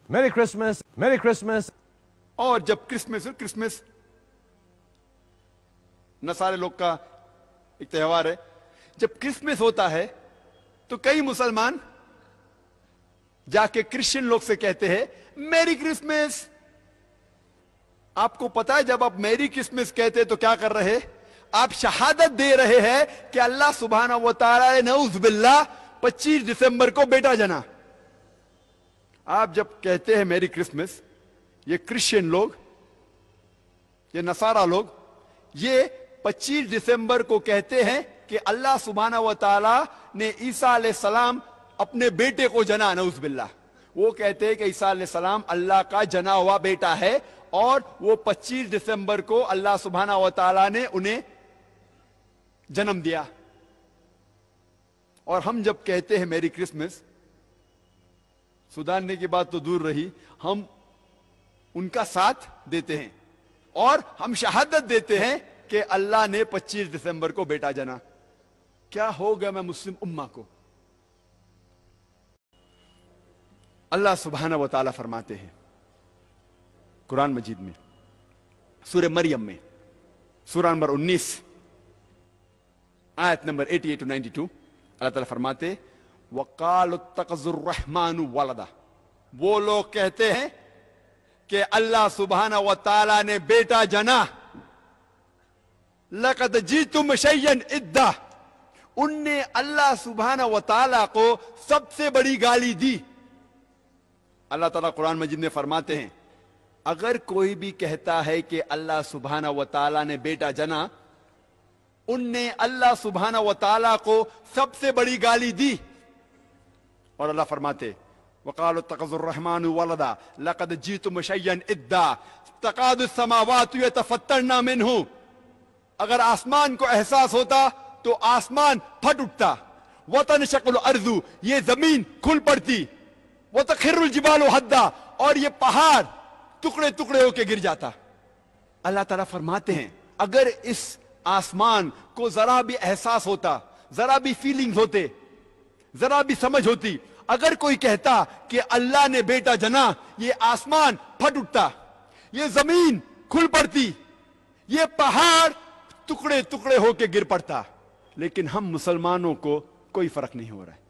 Merry Christmas, Merry Christmas. اور جب Christmas نصارے لوگ کا ایک تہوار ہے، جب کرسمس ہوتا ہے تو کئی مسلمان جا کے کرسچن لوگ سے کہتے ہیں میری کرسمس. آپ کو پتا ہے جب آپ میری کرسمس کہتے تو کیا کر رہے؟ آپ شہادت دے رہے ہیں کہ اللہ سبحانہ و تعالی نے نعوذ باللہ 25 دسمبر کو بیٹا جنا. آپ جب کہتے ہیں میری کرسمس، یہ کرسچن لوگ، یہ نصارہ لوگ، یہ 25 دسمبر کو کہتے ہیں کہ اللہ سبحانہ و تعالی نے عیسیٰ علیہ السلام اپنے بیٹے کو جنا. نعوذ باللہ. وہ کہتے ہیں کہ عیسیٰ علیہ السلام اللہ کا جنا ہوا بیٹا ہے، اور وہ 25 دسمبر کو اللہ سبحانہ و تعالی نے انہیں جنم دیا. اور ہم جب کہتے ہیں میری کرسمس، سدھارنے کی بات تو دور رہی، ہم ان کا ساتھ دیتے ہیں اور ہم شہادت دیتے ہیں کہ اللہ نے 25 دسمبر کو بیٹا جنا. کیا ہوگا میں مسلم امہ کو؟ اللہ سبحانہ و تعالی فرماتے ہیں قرآن مجید میں، سورہ مریم میں، سورہ نمبر 19 آیت نمبر 88 to 92، اللہ تعالیٰ فرماتے وَقَالُ اتَّخَذَ الرَّحْمَنُ وَلَدًا. وہ لوگ کہتے ہیں کہ اللہ سبحانہ و تعالی نے بیٹا جنا. لَقَدْ جِئْتُمْ شَيْئًا إِدًّا. ان نے اللہ سبحانہ و تعالی کو سب سے بڑی گالی دی. اللہ تعالیٰ قرآن مجید میں فرماتے ہیں اگر کوئی بھی کہتا ہے کہ اللہ سبحانہ و تعالی نے بیٹا جنا، ان نے اللہ سبحانہ و تعالی کو سب سے بڑی گالی دی. اور اللہ فرماتے وَقَالُوا اتَّخَذَ الرَّحْمَنُ وَلَدًا لَقَدْ جِئْتُمْ شَيْئًا إِدًّا تَكَادُ السَّمَاوَاتُ يَتَفَطَّرْنَ مِنْهُ. اگر آسمان کو احساس ہوتا تو آسمان پھٹ اٹھتا. وَتَنشَقُّ الْأَرْضُ، یہ زمین کھل پڑتی. وَتَخِرُّ الْجِبَالُ هَدًّا، اور یہ پہاڑ ٹکڑے ٹکڑے ہو کے گر جاتا. اللہ تعالیٰ فرماتے ہیں اگر اس آسمان کو ذرا بھی احساس ہوتا، ذرا بھی فیلنگز ہوتے، ذرا بھی سمجھ ہوتی، اگر کوئی کہتا کہ اللہ نے بیٹا جنا، یہ آسمان پھٹ اٹھتا، یہ زمین کھل پڑتی، یہ پہاڑ ٹکڑے ٹکڑے ہو کے گر پڑتا. لیکن ہم مسلمانوں کو کوئی فرق نہیں ہو رہا ہے.